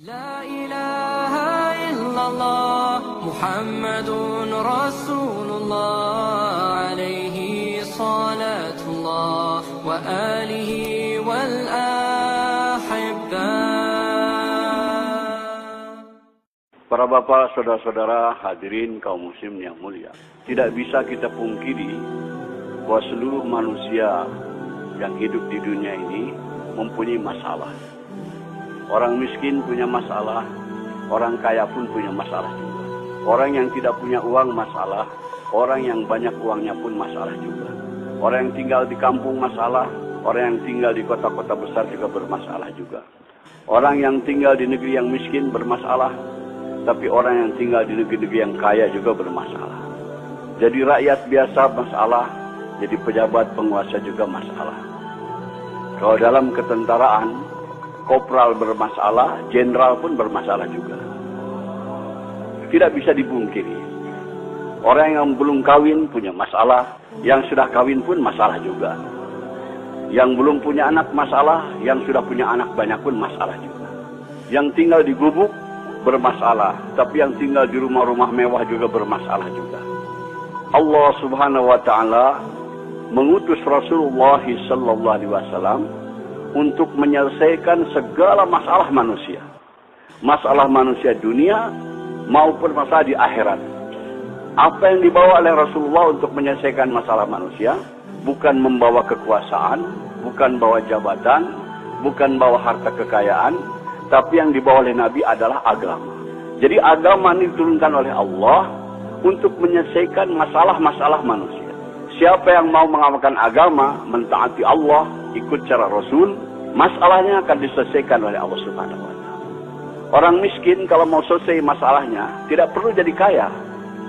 La ilaha illallah Muhammadun Rasulullah alaihi salatullah wa alihi wal ahibbah. Para bapak, saudara-saudara, hadirin kaum muslim yang mulia, tidak bisa kita pungkiri bahwa seluruh manusia yang hidup di dunia ini mempunyai masalah. Orang miskin punya masalah, orang kaya pun punya masalah juga. Orang yang tidak punya uang masalah, orang yang banyak uangnya pun masalah juga. Orang yang tinggal di kampung masalah, orang yang tinggal di kota-kota besar juga bermasalah juga. Orang yang tinggal di negeri yang miskin bermasalah, tapi orang yang tinggal di negeri-negeri yang kaya juga bermasalah. Jadi rakyat biasa masalah, jadi pejabat penguasa juga masalah. Kalau dalam ketentaraan, kopral bermasalah, jenderal pun bermasalah juga. Tidak bisa dipungkiri. Orang yang belum kawin punya masalah, yang sudah kawin pun masalah juga. Yang belum punya anak masalah, yang sudah punya anak banyak pun masalah juga. Yang tinggal di gubuk bermasalah, tapi yang tinggal di rumah-rumah mewah juga bermasalah juga. Allah Subhanahu wa taala mengutus Rasulullah sallallahu alaihi wasallam untuk menyelesaikan segala masalah manusia. Masalah manusia dunia maupun masalah di akhirat. Apa yang dibawa oleh Rasulullah untuk menyelesaikan masalah manusia, bukan membawa kekuasaan, bukan bawa jabatan, bukan bawa harta kekayaan, tapi yang dibawa oleh Nabi adalah agama. Jadi agama ini diturunkan oleh Allah untuk menyelesaikan masalah-masalah manusia. Siapa yang mau mengamalkan agama, mentaati Allah, ikut cara Rasul, masalahnya akan diselesaikan oleh Allah Subhanahu wa taala. Orang miskin kalau mau selesai masalahnya, tidak perlu jadi kaya.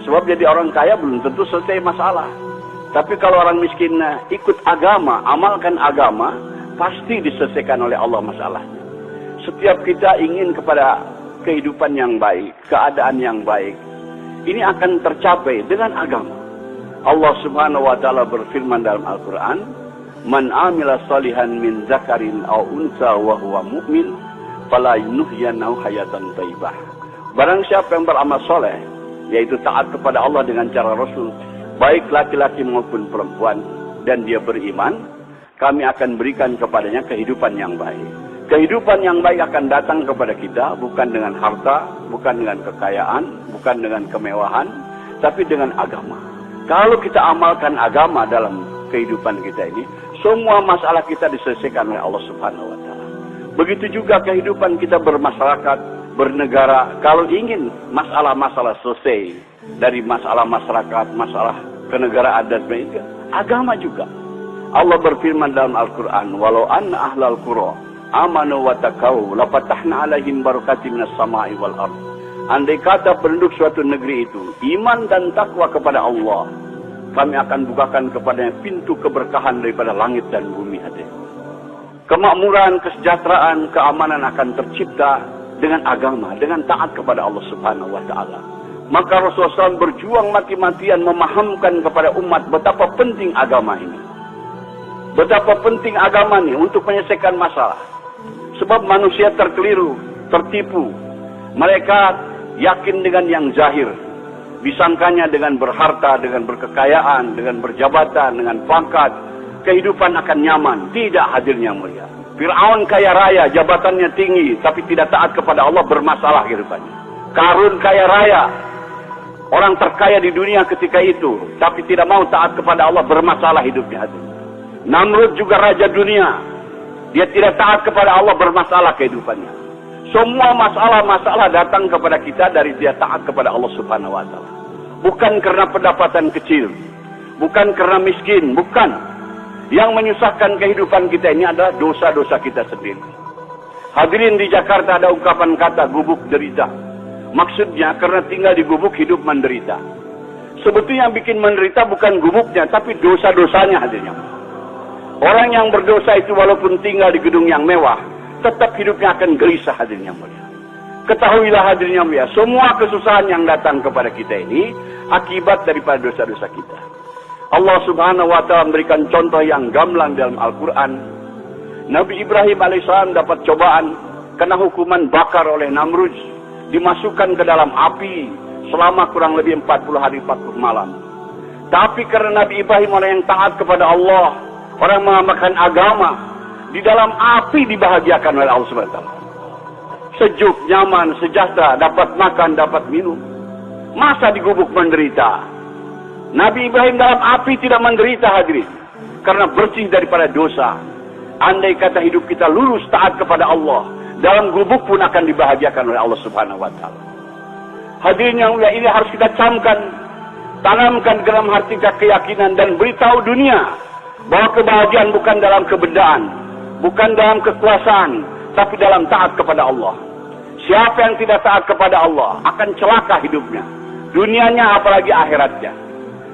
Sebab jadi orang kaya belum tentu selesai masalah. Tapi kalau orang miskin ikut agama, amalkan agama, pasti diselesaikan oleh Allah masalahnya. Setiap kita ingin kepada kehidupan yang baik, keadaan yang baik. Ini akan tercapai dengan agama. Allah Subhanahu wa taala berfirman dalam Al-Qur'an, "Man 'amila shalihan min dzakarin aw unsa wa huwa mu'min, fala yuhyiyannahu hayatan thayyibah." Barang siapa yang beramal soleh, yaitu taat kepada Allah dengan cara Rasul, baik laki-laki maupun perempuan, dan dia beriman, kami akan berikan kepadanya kehidupan yang baik. Kehidupan yang baik akan datang kepada kita bukan dengan harta, bukan dengan kekayaan, bukan dengan kemewahan, tapi dengan agama. Kalau kita amalkan agama dalam kehidupan kita ini, semua masalah kita diselesaikan oleh Allah Subhanahu wa taala. Begitu juga kehidupan kita bermasyarakat, bernegara. Kalau ingin masalah-masalah selesai dari masalah masyarakat, masalah kenegaraan dan sebagainya, agama juga. Allah berfirman dalam Al-Qur'an, "Walau anna ahlal qura amanu wa taqaw la fatahna 'alaihim barakatin minas sama'i wal ardh." Andai kata penduduk suatu negeri itu iman dan takwa kepada Allah, kami akan bukakan kepadanya pintu keberkahan daripada langit dan bumi. Kemakmuran, kesejahteraan, keamanan akan tercipta dengan agama, dengan taat kepada Allah Subhanahu wa taala. Maka Rasulullah SAW berjuang mati-matian memahamkan kepada umat betapa penting agama ini. Betapa penting agama ini untuk menyelesaikan masalah. Sebab manusia terkeliru, tertipu. Mereka yakin dengan yang zahir, disangkanya dengan berharta, dengan berkekayaan, dengan berjabatan, dengan pangkat, kehidupan akan nyaman. Tidak, hadirnya mulia. Fir'aun kaya raya, jabatannya tinggi, tapi tidak taat kepada Allah, bermasalah kehidupannya. Qarun kaya raya, orang terkaya di dunia ketika itu, tapi tidak mau taat kepada Allah, bermasalah hidupnya. Namrud juga raja dunia, dia tidak taat kepada Allah, bermasalah kehidupannya. Semua masalah-masalah datang kepada kita dari dia taat kepada Allah Subhanahu wa taala. Bukan karena pendapatan kecil, bukan karena miskin, bukan. Yang menyusahkan kehidupan kita ini adalah dosa-dosa kita sendiri. Hadirin, di Jakarta ada ungkapan kata gubuk derita. Maksudnya karena tinggal di gubuk hidup menderita. Sebetulnya yang bikin menderita bukan gubuknya, tapi dosa-dosanya hadirnya. Orang yang berdosa itu walaupun tinggal di gedung yang mewah, tetap hidupnya akan gelisah, hadirnya mulia. Ketahuilah hadirnya mulia, semua kesusahan yang datang kepada kita ini akibat daripada dosa-dosa kita. Allah Subhanahu wa taala memberikan contoh yang gamblang dalam Al-Qur'an. Nabi Ibrahim alaihissalam dapat cobaan kena hukuman bakar oleh Namrud, dimasukkan ke dalam api selama kurang lebih 40 hari 40 malam. Tapi karena Nabi Ibrahim orang yang taat kepada Allah, orang mengamalkan agama, di dalam api dibahagiakan oleh Allah SWT. Sejuk, nyaman, sejahtera, dapat makan, dapat minum. Masa di gubuk menderita? Nabi Ibrahim dalam api tidak menderita, hadirin, karena bersih daripada dosa. Andai kata hidup kita lurus taat kepada Allah, dalam gubuk pun akan dibahagiakan oleh Allah Subhanahu wa taala. Hadirin yang mulia, ini harus kita camkan, tanamkan dalam hati kita keyakinan dan beritahu dunia bahwa kebahagiaan bukan dalam kebendaan, bukan dalam kekuasaan, tapi dalam taat kepada Allah. Siapa yang tidak taat kepada Allah akan celaka hidupnya, dunianya apalagi akhiratnya.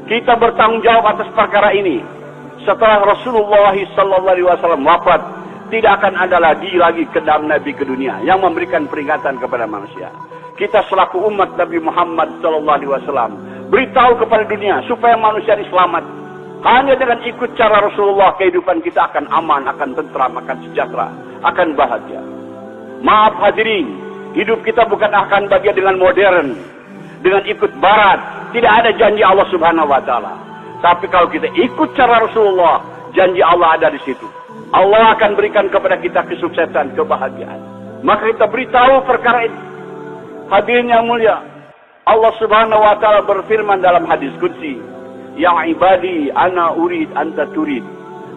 Kita bertanggung jawab atas perkara ini. Setelah Rasulullah SAW wafat, tidak akan ada lagi kedam Nabi ke dunia yang memberikan peringatan kepada manusia. Kita selaku umat Nabi Muhammad SAW beritahu kepada dunia supaya manusia ini selamat. Hanya dengan ikut cara Rasulullah, kehidupan kita akan aman, akan tentram, akan sejahtera, akan bahagia. Maaf hadirin, hidup kita bukan akan bahagia dengan modern, dengan ikut barat. Tidak ada janji Allah Subhanahu wa taala. Tapi kalau kita ikut cara Rasulullah, janji Allah ada di situ. Allah akan berikan kepada kita kesuksesan, kebahagiaan. Maka kita beritahu perkara ini. Hadirin yang mulia, Allah Subhanahu wa taala berfirman dalam hadis qudsi, "Ya ibadi, ana urid anta turid,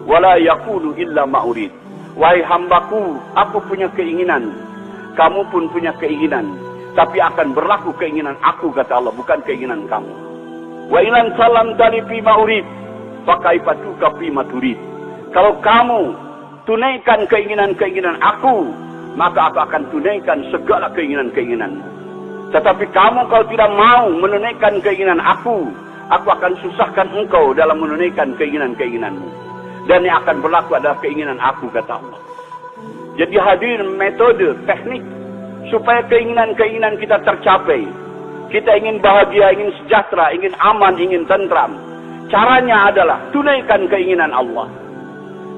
wala yaqulu illa ma urid." Wahai hambaku, aku punya keinginan, kamu pun punya keinginan, tapi akan berlaku keinginan aku, kata Allah, bukan keinginan kamu. Wa ilan salam tani fi ma urid, fa kaifatuka fi ma turid. Kalau kamu tunaikan keinginan-keinginan aku, maka aku akan tunaikan segala keinginan-keinginanmu. Tetapi kamu kalau tidak mau menunaikan keinginan aku akan susahkan engkau dalam menunaikan keinginan-keinginanmu. Dan yang akan berlaku adalah keinginan aku, kata Allah. Jadi hadirin, metode, teknik supaya keinginan-keinginan kita tercapai. Kita ingin bahagia, ingin sejahtera, ingin aman, ingin tentram. Caranya adalah tunaikan keinginan Allah.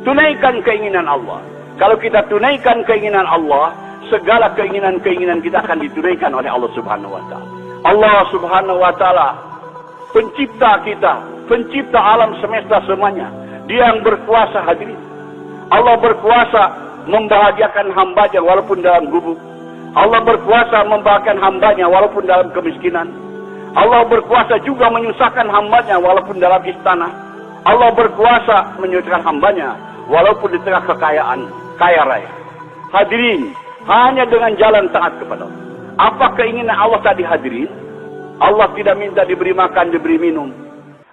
Tunaikan keinginan Allah. Kalau kita tunaikan keinginan Allah, segala keinginan-keinginan kita akan ditunaikan oleh Allah Subhanahu wa taala. Allah Subhanahu wa taala pencipta kita, pencipta alam semesta semuanya. Dia yang berkuasa, hadirin. Allah berkuasa membahagiakan hambanya walaupun dalam gubuk. Allah berkuasa membahagiakan hambanya walaupun dalam kemiskinan. Allah berkuasa juga menyusahkan hambanya walaupun dalam istana. Allah berkuasa menyusahkan hambanya walaupun di tengah kekayaan, kaya raya. Hadirin, hanya dengan jalan taat kepada Allah. Apa keinginan Allah tadi, hadirin? Allah tidak minta diberi makan, diberi minum.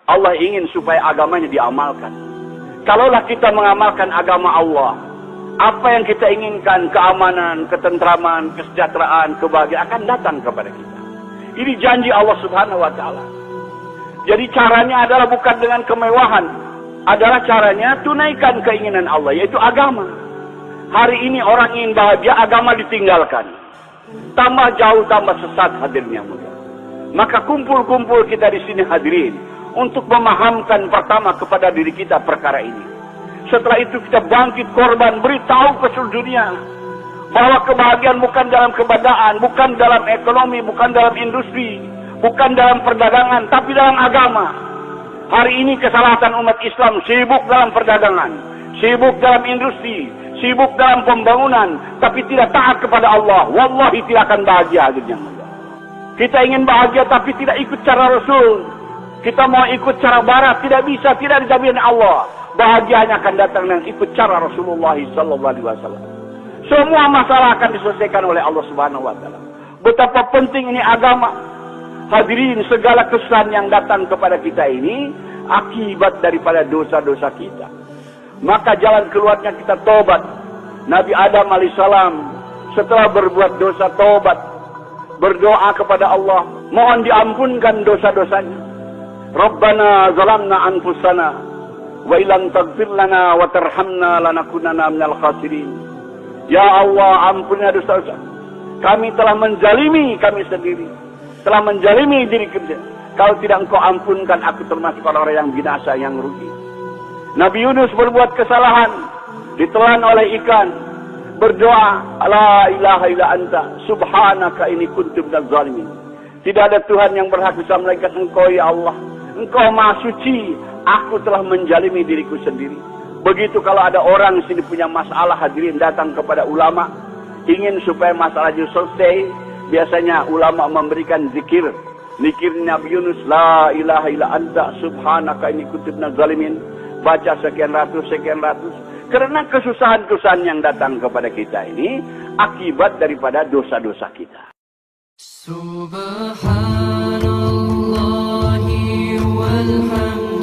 Allah ingin supaya agamanya diamalkan. Kalaulah kita mengamalkan agama Allah, apa yang kita inginkan, keamanan, ketentraman, kesejahteraan, kebahagiaan akan datang kepada kita. Ini janji Allah Subhanahu wa taala. Jadi caranya adalah bukan dengan kemewahan, adalah caranya tunaikan keinginan Allah, yaitu agama. Hari ini orang ingin bahagia, agama ditinggalkan. Tambah jauh, tambah sesat, hadirin yang mulia. Maka kumpul-kumpul kita di sini, hadirin, untuk memahamkan pertama kepada diri kita perkara ini. Setelah itu kita bangkit korban, beritahu ke seluruh dunia bahwa kebahagiaan bukan dalam kebendaan, bukan dalam ekonomi, bukan dalam industri, bukan dalam perdagangan, tapi dalam agama. Hari ini kesalahan umat Islam sibuk dalam perdagangan, sibuk dalam industri, sibuk dalam pembangunan, tapi tidak taat kepada Allah. Wallahi tidak akan bahagia. Kita ingin bahagia tapi tidak ikut cara Rasul. Kita mau ikut cara barat, tidak bisa, tidak dijamin Allah. Bahagianya akan datang dengan ikut cara Rasulullah SAW. Semua masalah akan diselesaikan oleh Allah Subhanahu wa taala. Betapa penting ini agama. Hadirin, segala kesan yang datang kepada kita ini akibat daripada dosa-dosa kita. Maka jalan keluarnya kita tobat. Nabi Adam alaihissalam setelah berbuat dosa tobat, berdoa kepada Allah, mohon diampunkan dosa-dosanya. Rabbana zalamna anfusana wa ilam taghfir lana wa tarhamna lanakunanna minal khasirin. Ya Allah, ampunilah dosa-dosa. Kami telah menzalimi kami sendiri, telah menzalimi diri kita. Kalau tidak Engkau ampunkan, aku termasuk orang-orang yang binasa, yang rugi. Nabi Yunus berbuat kesalahan, ditelan oleh ikan. berdoa, la ilaha illa anta subhanaka inni kuntu minaz zalimin. Tidak ada Tuhan yang berhak bisa melainkan Engkau ya Allah. Engkau Maha Suci, aku telah menjalimi diriku sendiri. Begitu kalau ada orang sini punya masalah, hadirin datang kepada ulama, ingin supaya masalahnya selesai, biasanya ulama memberikan zikir. Zikir Nabi Yunus, la ilaha illa anta subhanaka inni kuntu minaz zalimin. Baca sekian ratus. Karena kesusahan-kesusahan yang datang kepada kita ini akibat daripada dosa-dosa kita. Subhanallahi walhamdulillah.